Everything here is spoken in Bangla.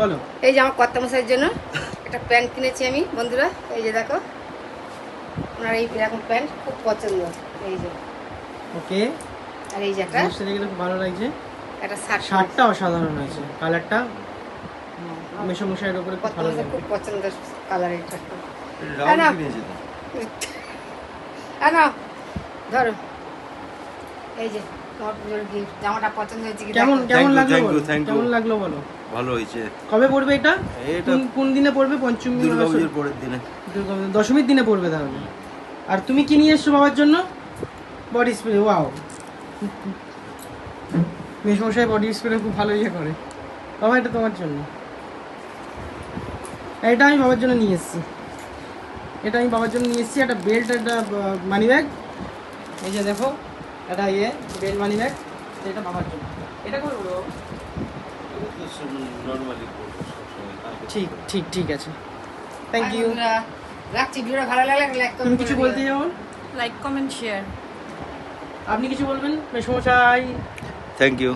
বলো। এই যে আমার কর্তামশাইয়ের জন্য একটা প্যান্ট কিনেছি আমি বন্ধুরা। এই যে দেখো, ওনার এই এরকম প্যান্ট খুব পছন্দ। এই যে ওকে, আর এই যে একটা জিনিসটা দেখে খুব ভালো লাগছে। একটা শার্ট, শার্টটা অসাধারণ হয়েছে, কালারটা মেশামশাইয়ের উপরে খুব ভালো কর্তামশাই লাগবে। খুব পছন্দের কালার এটা। রাউন্ড কিনেছে তো। না ধরো, এই যে তোমার পুজোর গিফট। জামাটা পছন্দ হয়েছে কি কেমন দেখো। কেমন Thank you, লাগলো বলো? thank you. কেমন লাগলো বলো? ভালো হয়েছে। কবে পড়বে এটা? এটা কোন দিনে পড়বে? পঞ্চমী, দুর্গাপুজোর পরের দিনে। দশমীর দিনে পড়বে তাহলে। আর তুমি কি নিয়ে এসছো বাবার জন্য? Body spray. ওয়াও, মেশমশাই বডি স্প্রে খুব ভালো ইয়ে করে। বাবা এটা তোমার জন্য, এটা আমি বাবার জন্য নিয়ে এসেছি। এটা আমি বাবার জন্য নিয়ে এসেছি একটা বেল্ট, একটা মানি ব্যাগ। এই যে দেখো, একটা বেল্ট মানি ব্যাগ, এটা বাবার জন্য। এটা করে বলো বাবা। ঠিক ঠিক ঠিক আছে, থ্যাংক আর ইউ। বন্ধুরা, রাখছি। ভিডিওটা ভালো লাগলে লাইক তুমি কিছু বলতে যাও? Like comment share. আপনি কিছু বলবেন মেশমশাই? Thank you.